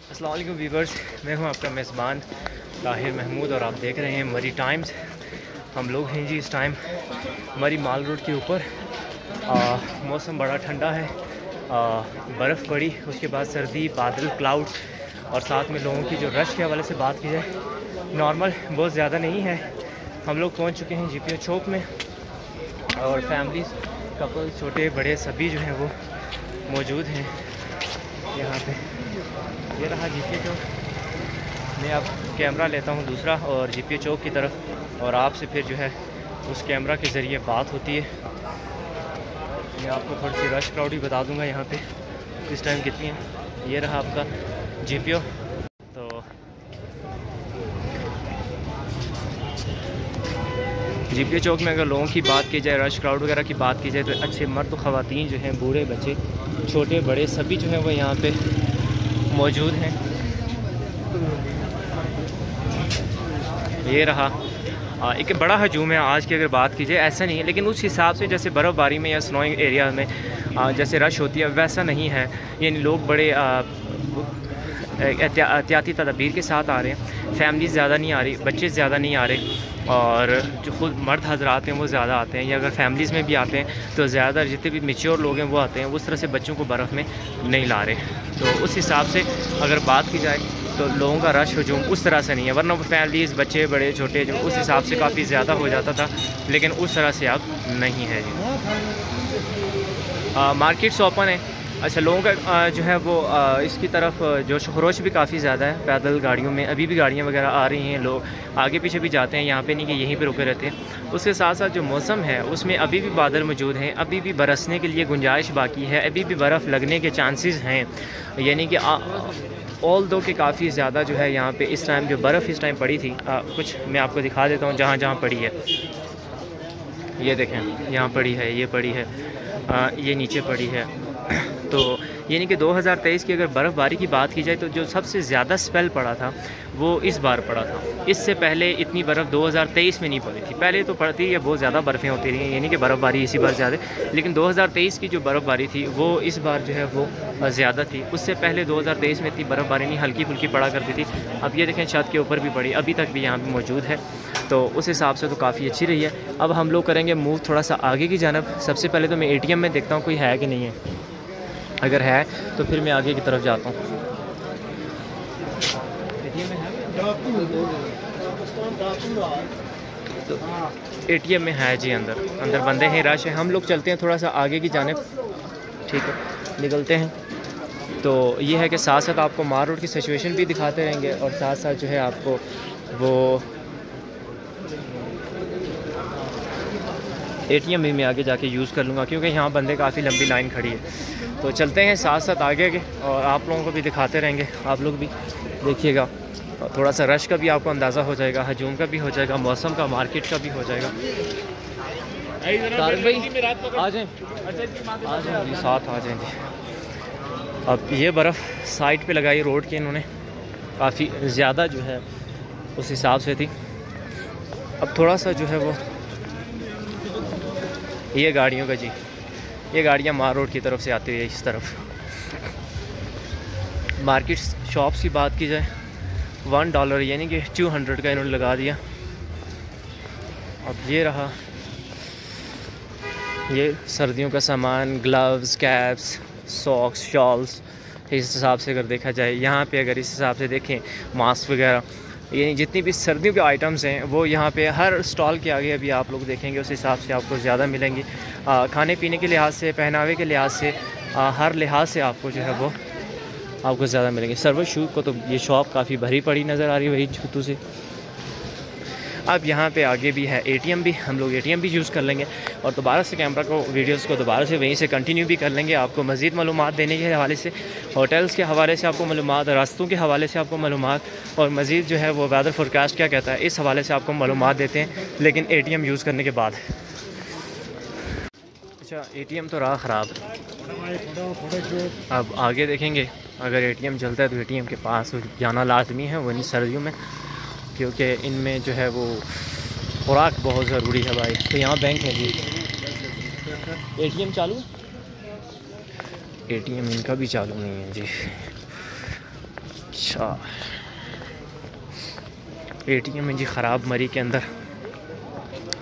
अस्सलाम वालेकुम व्यूवर्स, मैं हूं आपका मेज़बान ताहिर महमूद और आप देख रहे हैं मरी टाइम्स। हम लोग हैं जी इस टाइम मरी माल रोड के ऊपर। मौसम बड़ा ठंडा है, बर्फ़ पड़ी, उसके बाद सर्दी, बादल, क्लाउड और साथ में लोगों की जो रश के हवाले से बात की जाए नॉर्मल बहुत ज़्यादा नहीं है। हम लोग पहुंच चुके हैं जीपीओ चौक में और फैमिलीज़, कपल, छोटे बड़े सभी जो हैं वो मौजूद हैं यहाँ पे। ये रहा जीपीओ चौक। मैं अब कैमरा लेता हूँ दूसरा और जीपीओ चौक की तरफ और आपसे फिर जो है उस कैमरा के ज़रिए बात होती है। मैं आपको थोड़ी सी रश क्राउड ही बता दूँगा यहाँ पे इस टाइम कितनी है। ये रहा आपका जीपीओ। तो जीपीओ चौक में अगर लोगों की बात की जाए, रश क्राउड वगैरह की बात की जाए तो अच्छे मर्द ख़वातीन जो हैं, बूढ़े बच्चे, छोटे बड़े सभी जो हैं वो यहाँ पे मौजूद हैं। ये रहा एक बड़ा हजूम है आज की अगर बात की जाए। ऐसा नहीं है, लेकिन उस हिसाब से जैसे बर्फ़बारी में या स्नोइंग एरिया में जैसे रश होती है वैसा नहीं है। यानी लोग बड़े एहतियाती तदबीर के साथ आ रहे हैं। फैमिली ज़्यादा नहीं आ रही, बच्चे ज़्यादा नहीं आ रहे और जो खुद मर्द हजरात हैं वो ज़्यादा आते हैं, या अगर फैमिलीज़ में भी आते हैं तो ज़्यादा जितने भी मैच्योर लोग हैं वो आते हैं। उस तरह से बच्चों को बर्फ़ में नहीं ला रहे। तो उस हिसाब से अगर बात की जाए तो लोगों का रश हजूम उस तरह से नहीं है, वरना फैमिलीज़, बच्चे बड़े छोटे जो उस हिसाब से काफ़ी ज़्यादा हो जाता था, लेकिन उस तरह से अब नहीं है जी। मार्केट्स ओपन है। अच्छा, लोगों का जो है वो इसकी तरफ जोश खरोश भी काफ़ी ज़्यादा है। पैदल गाड़ियों में अभी भी गाड़ियाँ वगैरह आ रही हैं, लोग आगे पीछे भी जाते हैं, यहाँ पे नहीं कि यहीं पे रुके रहते हैं। उसके साथ साथ जो मौसम है उसमें अभी भी बादल मौजूद हैं, अभी भी बरसने के लिए गुंजाइश बाकी है, अभी भी बर्फ़ लगने के चांसेस हैं। यानी कि ऑल दो के काफ़ी ज़्यादा जो है यहाँ पे इस टाइम जो बर्फ़ इस टाइम पड़ी थी, कुछ मैं आपको दिखा देता हूँ जहाँ जहाँ पड़ी है। ये देखें, यहाँ पड़ी है, ये पड़ी है, ये नीचे पड़ी है। तो यानी कि 2023 की अगर बर्फ़बारी की बात की जाए तो जो सबसे ज़्यादा स्पेल पड़ा था वो इस बार पड़ा था। इससे पहले इतनी बर्फ़ 2023 में नहीं पड़ी थी। पहले तो पड़ती है, बहुत ज़्यादा बर्फ़ें होती रही हैं, यानी कि बर्फ़बारी इसी बार ज़्यादा, लेकिन 2023 की जो बर्फ़बारी थी वो इस बार जो है वो ज़्यादा थी। उससे पहले 2023 में इतनी बर्फ़बारी नहीं, हल्की फुल्की पड़ा करती थी। अब ये देखें छत के ऊपर भी पड़ी, अभी तक भी यहाँ पर मौजूद है। तो उस हिसाब से तो काफ़ी अच्छी रही है। अब हम लोग करेंगे मूव थोड़ा सा आगे की जानब। सबसे पहले तो मैं ATM में देखता हूँ कोई है कि नहीं है। अगर है तो फिर मैं आगे की तरफ जाता हूँ। तो ATM में है जी, अंदर बंदे हैं, रश है। हम लोग चलते हैं थोड़ा सा आगे की जानिब, ठीक है, निकलते हैं। तो ये है कि साथ साथ आपको मार रोड की सिचुएशन भी दिखाते रहेंगे और साथ साथ जो है आपको वो ATM भी मैं आगे जाके यूज़ कर लूँगा, क्योंकि यहाँ बंदे काफ़ी लंबी लाइन खड़ी है। तो चलते हैं साथ साथ आगे के और आप लोगों को भी दिखाते रहेंगे, आप लोग भी देखिएगा। थोड़ा सा रश का भी आपको अंदाज़ा हो जाएगा, हजूम का भी हो जाएगा, मौसम का, मार्केट का भी हो जाएगा। तारिक भाई आ जाएँ, आ जाएँ जी, साथ आ जाएंगे। अब ये बर्फ़ साइड पे लगाई रोड के इन्होंने, काफ़ी ज़्यादा जो है उस हिसाब से थी। अब थोड़ा सा जो है वो ये गाड़ियों का जी, ये गाड़ियाँ मार रोड की तरफ से आती हुई है इस तरफ। मार्केट शॉप्स की बात की जाए $1 यानी कि 200 का इन्होंने लगा दिया। अब ये रहा, ये सर्दियों का सामान, ग्लव्स, कैप्स, सॉक्स, शॉल्स, इस हिसाब से अगर देखा जाए यहाँ पे, अगर इस हिसाब से देखें मास्क वगैरह, यानी जितनी भी सर्दियों के आइटम्स हैं वो यहाँ पे हर स्टॉल के आगे अभी आप लोग देखेंगे उस हिसाब से आपको ज़्यादा मिलेंगी। खाने पीने के लिहाज से, पहनावे के लिहाज से, हर लिहाज से आपको जो है वो आपको ज़्यादा मिलेंगे। सर्वर शू को तो ये शॉप काफ़ी भरी पड़ी नज़र आ रही है वही जूतों से। अब यहाँ पे आगे भी है ATM भी, हम लोग ATM भी यूज़ कर लेंगे और दोबारा से कैमरा को, वीडियोस को दोबारा से वहीं से कंटिन्यू भी कर लेंगे। आपको मज़ीद मालूमात देने के हवाले से, होटल्स के हवाले से आपको मालूमात, रास्तों के हवाले से आपको मालूमात और मज़ीद जो है वो वेदर फोरकास्ट क्या कहता है इस हवाले से आपको मालूमात देते हैं, लेकिन ATM यूज़ करने के बाद। अच्छा, ATM तो रहा ख़राब। अब आगे देखेंगे, अगर ATM चलता है तो ATM के पास जाना लाजमी है, वही सर्दियों में, क्योंकि इनमें जो है वो खुराक बहुत ज़रूरी है भाई। तो यहाँ बैंक है जी, ATM चालू, ATM इनका भी चालू नहीं है जी। अच्छा, ATM में जी ख़राब मरी के अंदर।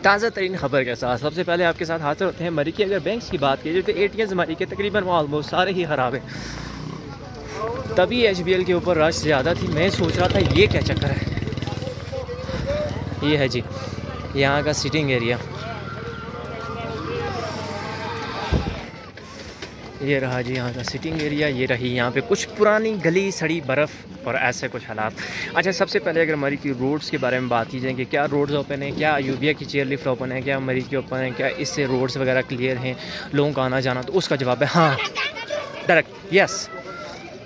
ताज़ा तरीन खबर के साथ सबसे पहले आपके साथ हाजिर होते हैं मरी की। अगर बैंक्स की बात की जाए तो ATMs मरी के तकरीबन ऑलमोस्ट सारे ही ख़राब हैं। तभी HBL के ऊपर रश ज़्यादा थी। मैं सोच रहा था ये क्या चक्कर है। ये है जी यहाँ का सिटिंग एरिया, ये रहा जी यहाँ का सिटिंग एरिया। ये रही यहाँ पे कुछ पुरानी गली सड़ी बर्फ़ और ऐसे कुछ हालात। अच्छा, सबसे पहले अगर मरी की रोड्स के बारे में बात की जाए कि क्या रोड्स ओपन है, क्या अयूबिया की चेयर लिफ्ट ओपन है, क्या मरी की ओपन है, क्या इससे रोड्स वगैरह क्लियर हैं, लोगों का आना जाना, तो उसका जवाब है हाँ, डायरेक्ट यस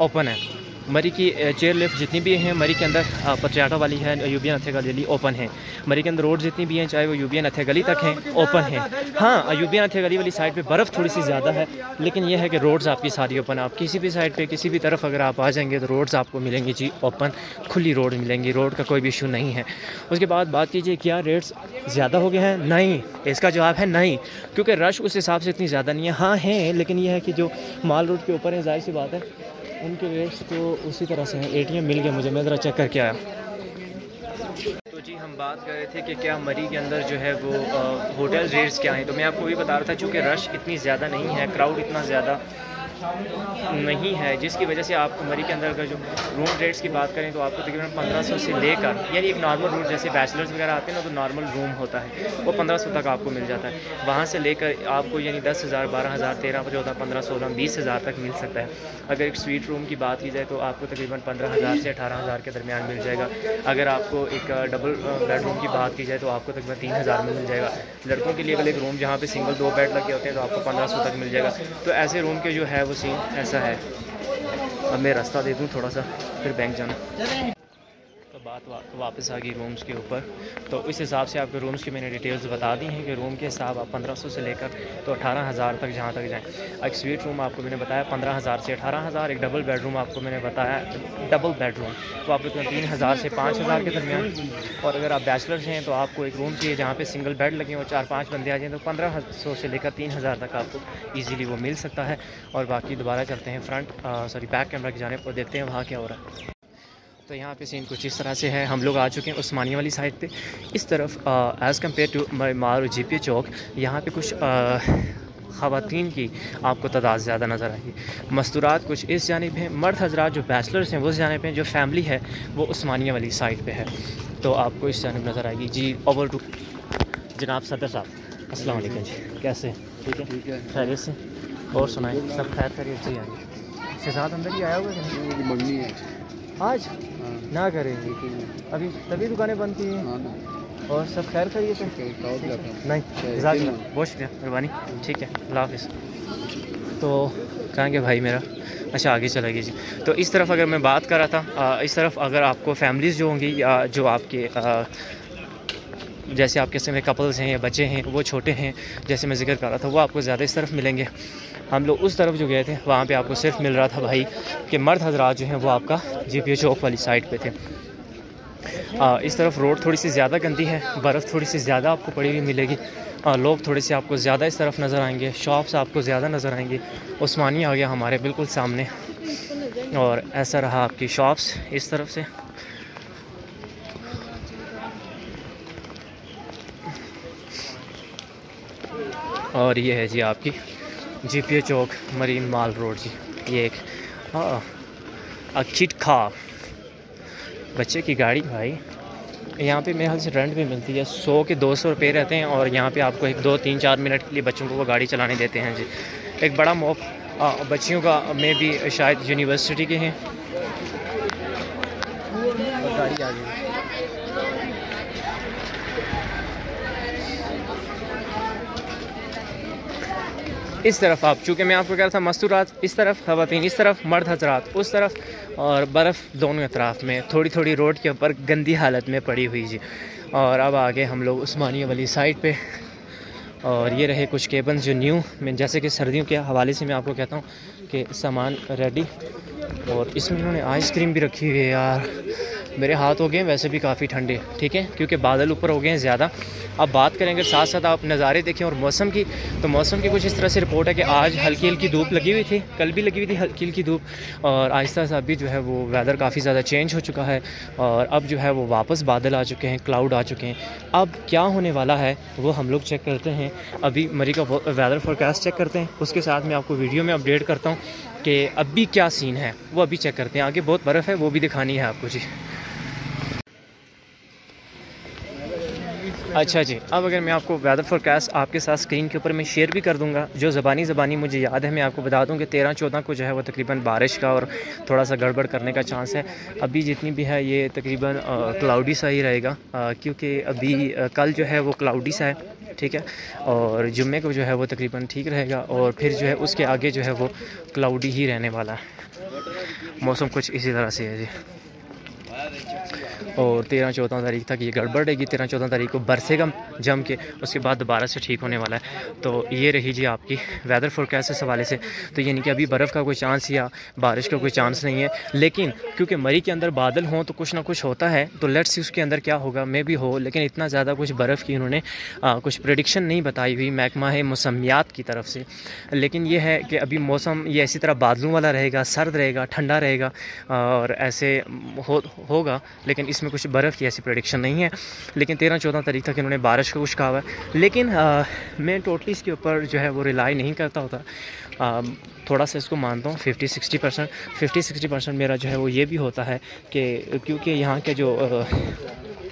ओपन है। मरी की चेयर लिफ्ट जितनी भी हैं मरी के अंदर, पटियाला वाली है, अयूबिया नथिया गली ओपन है। मरी के अंदर रोड जितनी भी हैं चाहे वो अयूबिया नथिया गली तक हैं ओपन है। हाँ, अयूबिया नथिया गली वाली साइड पे बर्फ़ थोड़ी सी ज़्यादा है, लेकिन यह है कि रोड्स आपकी सारी ओपन है। आप किसी भी साइड पे किसी भी तरफ अगर आप आ जाएंगे तो रोड्स आपको मिलेंगी जी ओपन, खुली रोड मिलेंगी, रोड का कोई भी इशू नहीं है। उसके बाद बात कीजिए क्या रेट्स ज़्यादा हो गए हैं? नहीं, इसका जवाब है नहीं, क्योंकि रश उस हिसाब से इतनी ज़्यादा नहीं है। हाँ हैं, लेकिन यह है कि जो माल रोड के ऊपर है जाहिर सी बात है उनके रेट्स तो उसी तरह से हैं। ATM मिल गया मुझे, मैं ज़रा चेक करके आया। तो जी हम बात कर रहे थे कि क्या मरी के अंदर जो है वो होटल रेट्स क्या हैं, तो मैं आपको भी बता रहा था चूँकि रश इतनी ज़्यादा नहीं है, क्राउड इतना ज़्यादा नहीं है, जिसकी वजह से आपको मरी के अंदर अगर जो रूम रेट्स की बात करें तो आपको तकरीबन 1500 से लेकर, यानी एक नॉर्मल रूम जैसे बैचलर्स वगैरह आते हैं ना तो नॉर्मल रूम होता है वो 1500 तक आपको मिल जाता है। वहाँ से लेकर आपको यानी 10,000, 12,000, 13, 14, 15, 16, 20,000 तक मिल सकता है। अगर एक स्वीट रूम की बात की जाए तो आपको तकरीबन 15,000 से 18,000 के दरमियान मिल जाएगा। अगर आपको एक डबल बेडरूम की बात की जाए तो आपको तकरीबन 3,000 में मिल जाएगा। लड़कों के लिए अगर एक रूम जहाँ पे सिंगल 2 बेड लगे होते हैं तो आपको 1500 तक मिल जाएगा। तो ऐसे रूम के जो है वो सीन ऐसा है। अब मैं रास्ता दे दूँ थोड़ा सा, फिर बैंक जाना। तो बात वापस आ गई रूम्स के ऊपर। तो इस हिसाब से आपके रूम्स की मैंने डिटेल्स बता दी हैं कि रूम के हिसाब आप 1500 से लेकर तो 18,000 तक जहाँ तक जाएँ। एक स्वीट रूम आपको मैंने बताया 15,000 से 18,000। एक डबल बेडरूम आपको मैंने बताया डबल बेडरूम तो आपको 3,000 से 5,000 के दरमियान। और अगर आप बैचलर्स हैं तो आपको एक रूम चाहिए जहाँ पे सिंगल बेड लगे हो, 4-5 बंदे आ जाएँ तो 1,500 से लेकर 3,000 तक आपको ईज़िली वो मिल सकता है। और बाकी दोबारा चलते हैं बैक कैमरा की जानिब और देखते हैं वहाँ क्या हो रहा है। तो यहाँ पे सीन कुछ इस तरह से है। हम लोग आ चुके हैं उस्मानिया वाली साइड पे। इस तरफ एज़ कम्पेयर टू मार GPA चौक यहाँ पे कुछ ख़वातीन की आपको तादाद ज़्यादा नज़र आएगी। मस्तूरात कुछ इस जानिब हैं, मर्द हजरात जो बैचलर्स हैं वो उस जानिब हैं, जो फैमिली है वो उस्मानिया वाली साइड पे है तो आपको इस जानिब नज़र आएगी। जी ओवर टू जनाब सदर साहब, अस्सलाम वालेकुम जी, कैसे? ठीक है खैरियत से? और सुनाए सब खैर खैरियत से? आगे शहजाद अंदर ही आया हुआ है मंगनी है आज ना करेंगे अभी, तभी दुकानें बंद की हैं और सब खैर खैरियत है? नहीं, बहुत शुक्रिया, मेहरबानी, ठीक है, अल्लाह हाफ़िज़। तो कहेंगे भाई मेरा, अच्छा आगे चलेगी जी। तो इस तरफ अगर मैं बात कर रहा था, इस तरफ अगर आपको फैमिलीज़ जो होंगी या जो आपके जैसे आपके समय कपल्स हैं या बच्चे हैं वो छोटे हैं, जैसे मैं जिक्र कर रहा था, वो आपको ज़्यादा इस तरफ मिलेंगे। हम लोग उस तरफ जो गए थे वहाँ पे आपको सिर्फ मिल रहा था भाई कि मर्द हजरात जो हैं वो आपका GPA चौक वाली साइड पे थे। इस तरफ रोड थोड़ी सी ज़्यादा गंदी है, बर्फ़ थोड़ी सी ज़्यादा आपको पड़ी हुई मिलेगी, लोग थोड़े से आपको ज़्यादा इस तरफ नज़र आएंगे, शॉप्स आपको ज़्यादा नज़र आएंगी। उस्मानिया आ गया हमारे बिल्कुल सामने और ऐसा रहा आपकी शॉप्स इस तरफ से। और ये है जी आपकी GPA चौक मरीन माल रोड जी। ये एक अकीट खा बच्चे की गाड़ी भाई, यहाँ पे मेरे ख्याल से रेंट भी मिलती है, 100 के 200 रुपये रहते हैं और यहाँ पे आपको 1, 2, 3, 4 मिनट के लिए बच्चों को वो गाड़ी चलाने देते हैं जी। एक बड़ा मॉप बच्चियों का में भी शायद यूनिवर्सिटी के हैं। गाड़ी आ गई। इस तरफ आप, चूँकि मैं आपको कह रहा था मस्तूरात इस तरफ, ख़वातीन इस तरफ, मर्द हजरात उस तरफ, और बर्फ़ दोनों अतराफ़ में थोड़ी थोड़ी रोड के ऊपर गंदी हालत में पड़ी हुई जी। और अब आगे हम लोग उस्मानिया वाली साइड पे, और ये रहे कुछ केबल्स जो न्यू में, जैसे कि सर्दियों के हवाले से मैं आपको कहता हूँ कि सामान रेडी और इसमें इन्होंने आइसक्रीम भी रखी हुई है यार। मेरे हाथ हो गए वैसे भी काफ़ी ठंडे, ठीक है, क्योंकि बादल ऊपर हो गए हैं ज़्यादा। अब बात करेंगे साथ साथ आप नज़ारे देखें और मौसम की, तो मौसम की कुछ इस तरह से रिपोर्ट है कि आज हल्की हल्की धूप लगी हुई थी, कल भी लगी हुई थी हल्की हल्की धूप, और आहिस्ता आहिस्ता अभी जो है वो वेदर काफ़ी ज़्यादा चेंज हो चुका है और अब जो है वो वापस बादल आ चुके हैं, क्लाउड आ चुके हैं। अब क्या होने वाला है वो हम लोग चेक करते हैं। अभी मरी का वेदर फोरकास्ट चेक करते हैं, उसके साथ मैं आपको वीडियो में अपडेट करता हूँ कि अभी क्या सीन है, वो अभी चेक करते हैं। आगे बहुत बर्फ़ है, वो भी दिखानी है आपको जी। अच्छा जी, अब अगर मैं आपको वेदर फोरकास्ट आपके साथ स्क्रीन के ऊपर मैं शेयर भी कर दूंगा, जो ज़बानी मुझे याद है मैं आपको बता दूं कि 13-14 को जो है वो तकरीबन बारिश का और थोड़ा सा गड़बड़ करने का चांस है। अभी जितनी भी है ये तकरीबन क्लाउडी सा ही रहेगा, क्योंकि अभी कल जो है वो क्लाउडी सा है, ठीक है, और जुम्मे को जो है वो तकरीबन ठीक रहेगा और फिर जो है उसके आगे जो है वो क्लाउडी ही रहने वाला है। मौसम कुछ इसी तरह से है जी। और 13-14 तारीख तक ये गड़बड़ रहेगी। 13-14 तारीख को बरसेगा जम के, उसके बाद दोबारा से ठीक होने वाला है। तो ये रही जी आपकी वेदर फोरकास्ट इस हवाले से। तो यानी कि अभी बर्फ़ का कोई चांस या बारिश का कोई चांस नहीं है, लेकिन क्योंकि मरी के अंदर बादल हों तो कुछ ना कुछ होता है, तो लेट्स सी उसके अंदर क्या होगा, मे भी हो, लेकिन इतना ज़्यादा कुछ बर्फ़ की उन्होंने कुछ प्रेडिक्शन नहीं बताई हुई महकमा है मौसमियात की तरफ से। लेकिन ये है कि अभी मौसम ये इसी तरह बादलों वाला रहेगा, सर्द रहेगा, ठंडा रहेगा और ऐसे होगा, लेकिन इसमें कुछ बर्फ़ की ऐसी प्रेडिक्शन नहीं है। लेकिन 13-14 तारीख तक इन्होंने बारिश का कुछ कहा हुआ है, लेकिन मैं टोटली इसके ऊपर जो है वो रिलाई नहीं करता होता। थोड़ा सा इसको मानता हूँ 50-60% मेरा जो है वो ये भी होता है कि क्योंकि यहाँ के जो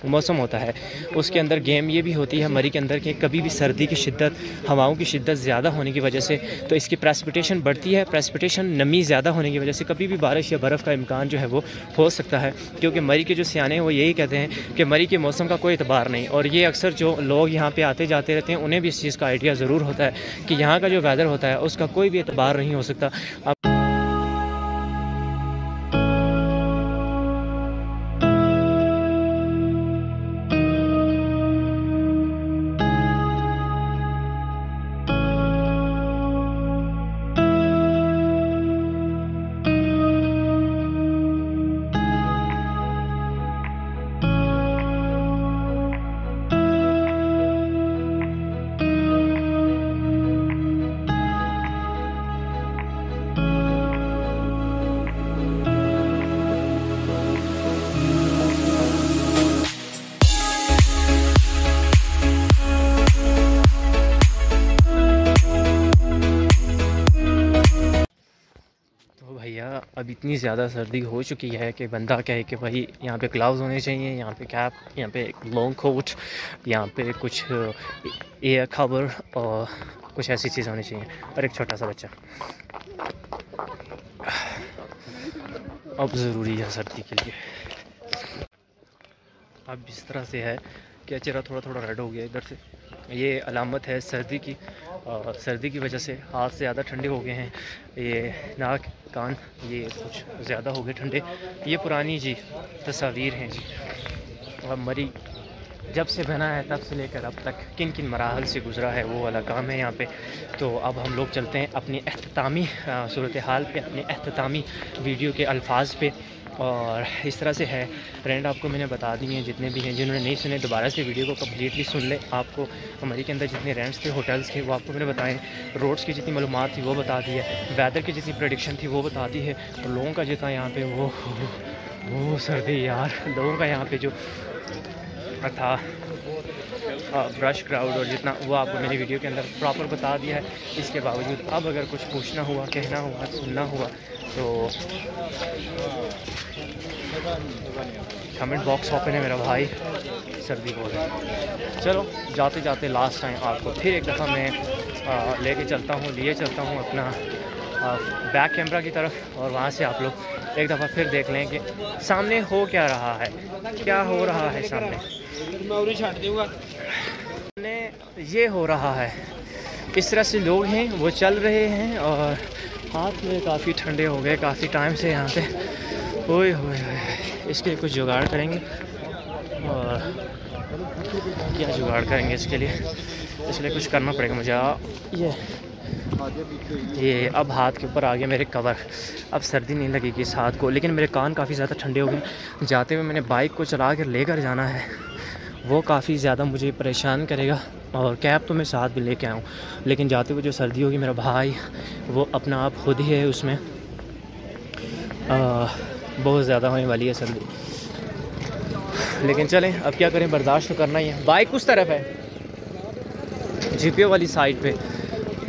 मौसम होता है उसके अंदर गेम ये भी होती है मरी के अंदर कि कभी भी सर्दी की शिद्दत, हवाओं की शिद्दत ज़्यादा होने की वजह से तो इसकी प्रेसिपिटेशन बढ़ती है। प्रेसिपिटेशन नमी ज़्यादा होने की वजह से कभी भी बारिश या बर्फ़ का इम्कान जो है वो हो सकता है, क्योंकि मरी के जो सियाने हैं वो यही कहते हैं कि मरी के मौसम का कोई एतबार नहीं। और ये अक्सर जो लोग यहाँ पर आते जाते रहते हैं उन्हें भी इस चीज़ का आइडिया ज़रूर होता है कि यहाँ का जो वेदर होता है उसका कोई भी एतबार नहीं हो सकता। अब इतनी ज़्यादा सर्दी हो चुकी है कि बंदा कहे कि भाई यहाँ पे ग्लव्स होने चाहिए, यहाँ पे कैप, यहाँ पे लॉन्ग कोट, यहाँ पे कुछ एयर कवर और कुछ ऐसी चीज़ होनी चाहिए। और एक छोटा सा बच्चा अब ज़रूरी है सर्दी के लिए। अब इस तरह से है कि चेहरा थोड़ा थोड़ा रेड हो गया इधर से, ये अलामत है सर्दी की। और सर्दी की वजह से हाथ से ज़्यादा ठंडे हो गए हैं, ये नाक कान ये कुछ ज़्यादा हो गए ठंडे। ये पुरानी जी तस्वीर हैं जी, और मरी जब से बना है तब से लेकर अब तक किन किन मराहल से गुज़रा है वो वाला काम है यहाँ पे। तो अब हम लोग चलते हैं अपनी एख्तितामी सूरत हाल पे, अपने एख्तितामी वीडियो के अल्फाज पे। और इस तरह से है फ्रेंड, आपको मैंने बता दी हैं, जितने भी हैं जिन्होंने नहीं सुने दोबारा से वीडियो को कम्प्लीटली सुन ले। आपको हमारे के अंदर जितने रेंट्स थे, होटल्स थे, वो आपको मैंने बताएं, रोड्स की जितनी मालूमात थी वो बता दी है, वेदर की जितनी प्रेडिक्शन थी वो बता दी है, और लोगों का जितना यहाँ पे वो सर्दी यार, लोगों का यहाँ पे जो था ब्रश क्राउड और जितना वो आपको मैंने वीडियो के अंदर प्रॉपर बता दिया है। इसके बावजूद अब अगर कुछ पूछना हुआ, कहना हुआ, सुनना हुआ तो कमेंट बॉक्स ओपन है मेरा भाई, सर्दी बोल रहा है। चलो जाते जाते लास्ट टाइम आपको फिर एक दफ़ा मैं लेके चलता हूँ, लिए चलता हूँ अपना बैक कैमरा की तरफ, और वहाँ से आप लोग एक दफ़ा फिर देख लें कि सामने हो क्या रहा है, क्या हो रहा है सामने। ये हो रहा है, इस तरह से लोग हैं वो चल रहे हैं और हाथ में काफ़ी ठंडे हो गए काफ़ी टाइम से यहाँ पे। ओए होए, इसके कुछ जुगाड़ करेंगे। और क्या जुगाड़ करेंगे इसके लिए कुछ करना पड़ेगा मुझे। ये ये अब हाथ के ऊपर आ गया मेरे कवर। अब सर्दी नहीं लगेगी इस हाथ को, लेकिन मेरे कान काफ़ी ज़्यादा ठंडे हो गए। जाते हुए मैंने बाइक को चला कर लेकर जाना है, वो काफ़ी ज़्यादा मुझे परेशान करेगा। और कैब तो मैं साथ भी लेके आया हूँ, लेकिन जाते हुए जो सर्दी होगी, मेरा भाई वो अपना आप खुद ही है उसमें, बहुत ज़्यादा होने वाली है सर्दी। लेकिन चलें, अब क्या करें, बर्दाश्त तो करना ही है। बाइक उस तरफ है, जीपीओ वाली साइड पे,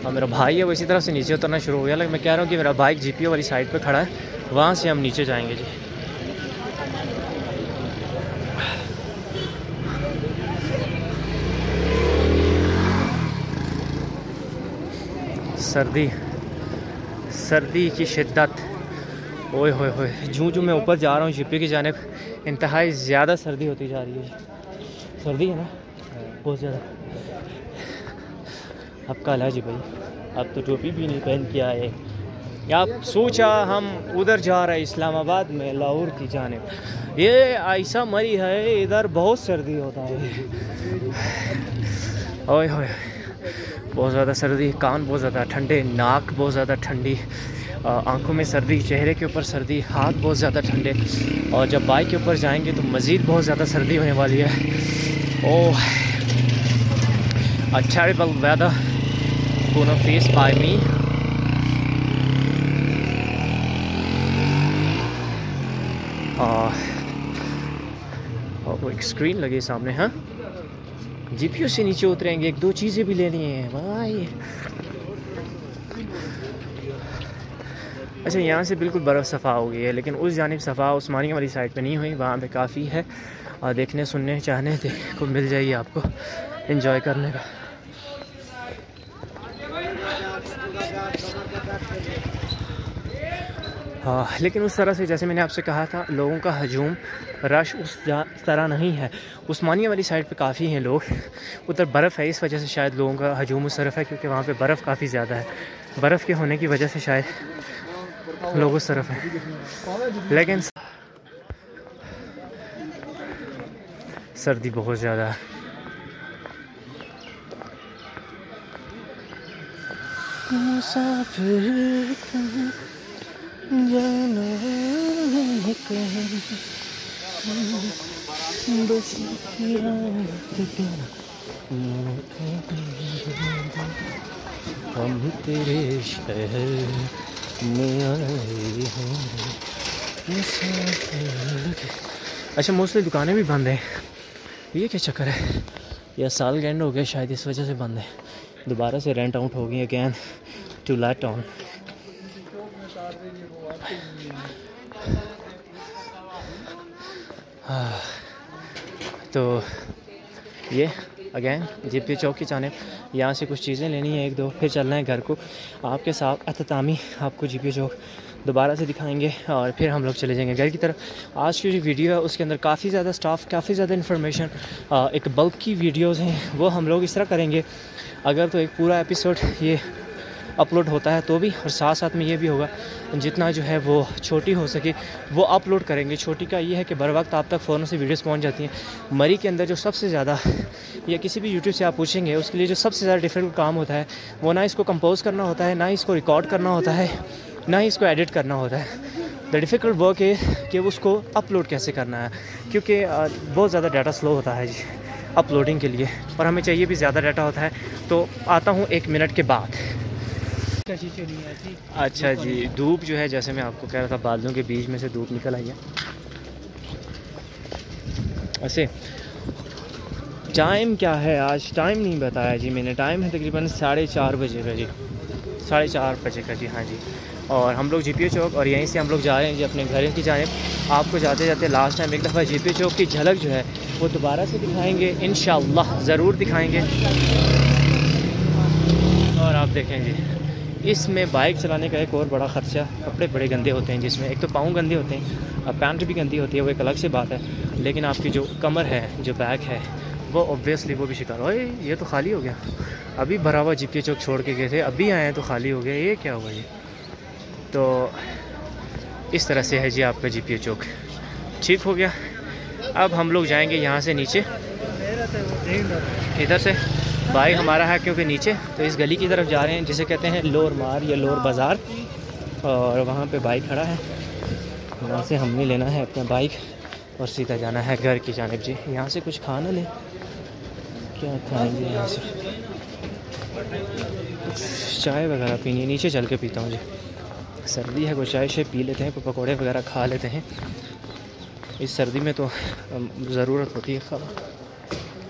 और मेरा भाई है वो इसी तरफ से नीचे उतरना शुरू हो गया। लेकिन मैं कह रहा हूँ कि मेरा बाइक जीपीओ वाली साइड पे खड़ा है, वहाँ से हम नीचे जाएंगे जी। सर्दी की शिद्दत, ओए होए होए, जूँ मैं ऊपर जा रहा हूँ जीपीओ की जानिब, इंतहाई ज़्यादा सर्दी होती जा रही है। सर्दी है ना बहुत ज़्यादा। अब कल है जी भाई, अब तो टोपी भी नहीं पहन के आए। आप सोचा हम उधर जा रहे हैं इस्लामाबाद में, लाहौर की जानिब, ये ऐसा मरी है, इधर बहुत सर्दी होता है। ओए होए, बहुत ज़्यादा सर्दी, कान बहुत ज़्यादा ठंडे, नाक बहुत ज़्यादा ठंडी, आंखों में सर्दी, चेहरे के ऊपर सर्दी, हाथ बहुत ज़्यादा ठंडे। और जब बाइक के ऊपर जाएंगे तो मज़ीद बहुत ज़्यादा सर्दी होने वाली है। ओह, a terrible weather gonna face by me. और एक स्क्रीन लगे सामने, हाँ जीपीओ से नीचे उतरेंगे, एक दो चीज़ें भी लेनी है भाई। अच्छा, यहाँ से बिल्कुल बर्फ़ सफ़ा हो गई है, लेकिन उस जानिब सफ़ा उस्मानिया वाली साइड पे नहीं हुई, वहाँ पे काफ़ी है और देखने सुनने चाहने को मिल जाएगी आपको, एंजॉय करने का। हाँ, लेकिन उस तरह से जैसे मैंने आपसे कहा था, लोगों का हजूम रश उस तरह नहीं है। उस्मानिया वाली साइड पे काफ़ी हैं लोग, उधर बर्फ़ है, इस वजह से शायद लोगों का हजूम उस तरफ है, क्योंकि वहाँ पे बर्फ़ काफ़ी ज़्यादा है। बर्फ़ के होने की वजह से शायद लोग उस तरफ हैं। लेकिन सर्दी बहुत ज़्यादा है। मुसाफिर जाना है कहीं, बस हम तेरे शहर में आए हैं मुसाफिर। अच्छा, मोस्टली दुकानें भी बंद हैं, ये क्या चक्कर है? या साल का एंड हो गया शायद, इस वजह से बंद है। दोबारा से रेंट आउट हो गई अगैन टू लेट ऑन। तो ये अगैन जीपीओ चौक की जानिब, यहाँ से कुछ चीज़ें लेनी है, एक दो, फिर चलना है घर को। आपके साथ अख्तामी आपको जीपीओ चौक दोबारा से दिखाएंगे और फिर हम लोग चले जाएंगे घर की तरफ। आज की जो वीडियो है उसके अंदर काफ़ी ज़्यादा स्टाफ, काफ़ी ज़्यादा इन्फॉर्मेशन, एक बल्क की वीडियोज़ हैं, वो हम लोग इस तरह करेंगे। अगर तो एक पूरा एपिसोड ये अपलोड होता है तो भी, और साथ साथ में ये भी होगा जितना जो है वो छोटी हो सके वो अपलोड करेंगे। छोटी का ये है कि बर वक्त आप तक फ़ौरन से वीडियोस पहुंच जाती हैं। मरी के अंदर जो सबसे ज़्यादा, या किसी भी यूट्यूब से आप पूछेंगे, उसके लिए जो सबसे ज़्यादा डिफिकल्ट काम होता है वो ना इसको कंपोज़ करना होता है, ना इसको रिकॉर्ड करना होता है, ना ही इसको एडिट करना होता है। द डिफ़िकल्ट वर्क है कि उसको अपलोड कैसे करना है, क्योंकि बहुत ज़्यादा डाटा स्लो होता है जी अपलोडिंग के लिए, और हमें चाहिए भी ज़्यादा डाटा होता है। तो आता हूँ 1 मिनट के बाद। अच्छा जी, धूप जो है, जैसे मैं आपको कह रहा था, बादलों के बीच में से धूप निकल आई है। ऐसे टाइम क्या है, आज टाइम नहीं बताया जी मैंने, टाइम है तकरीबन 4:30 बजे का जी, 4:30 बजे का जी, हाँ जी। और हम लोग जीपीओ चौक, और यहीं से हम लोग जा रहे हैं जी अपने घर की जानिब। आपको जाते जाते लास्ट टाइम एक दफ़ा जीपीओ चौक की झलक जो है वो दोबारा से दिखाएंगे, इंशाअल्लाह ज़रूर दिखाएंगे। और आप देखें जी, इसमें बाइक चलाने का एक और बड़ा ख़र्चा, कपड़े बड़े गंदे होते हैं जिसमें, एक तो पाँव गंदे होते हैं, अब पैंट भी गंदी होती है, वो एक अलग से बात है, लेकिन आपकी जो कमर है, जो बैक है, वो ऑब्वियसली वो भी शिकार। ओए ये तो खाली हो गया, अभी भरा हुआ जीपीओ चौक छोड़ के गए थे, अभी आए हैं तो खाली हो गया, ये क्या हुआ ये? तो इस तरह से है जी आपका जीपीओ चौक, ठीक हो गया। अब हम लोग जाएंगे यहाँ से नीचे, इधर से बाइक हमारा है क्योंकि नीचे, तो इस गली की तरफ जा रहे हैं जिसे कहते हैं लोर मार या लोर बाज़ार, और वहाँ पे बाइक खड़ा है। यहाँ से हमने लेना है अपना बाइक और सीधा जाना है घर की जानिब जी। यहाँ से कुछ खाना लें, क्या खाएंगे यहाँ से, कुछ चाय वगैरह पीनी है, नीचे चल के पीता हूँ जी। सर्दी है, कुछ चाय शाय पी लेते हैं, कुछ पकौड़े वगैरह खा लेते हैं। इस सर्दी में तो ज़रूरत होती है खाना।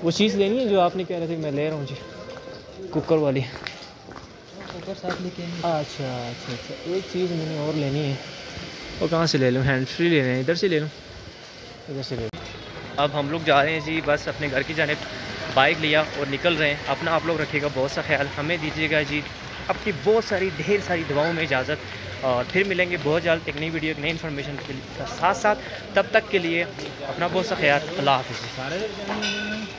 वो चीज़ लेनी है जो आपने कह रहे थे, मैं ले रहा हूँ जी, कुकर वाली। कुकर साथ लेके अच्छा अच्छा अच्छा, एक चीज़ मैंने और लेनी है, वो कहाँ से ले लूँ? हैंड फ्री लेना है, इधर से ले लूँ, इधर से ले लूँ। अब हम लोग जा रहे हैं जी बस अपने घर की जानिब, बाइक लिया और निकल रहे हैं। अपना आप लोग रखिएगा बहुत सा ख्याल, हमें दीजिएगा जी अपनी बहुत सारी ढेर सारी दुआओं में इजाज़त, और फिर मिलेंगे बहुत जल्द एक नई वीडियो एक नई इन्फॉर्मेशन के साथ साथ। तब तक के लिए अपना बहुत सा ख्याल, अल्लाह हाफ़िज़।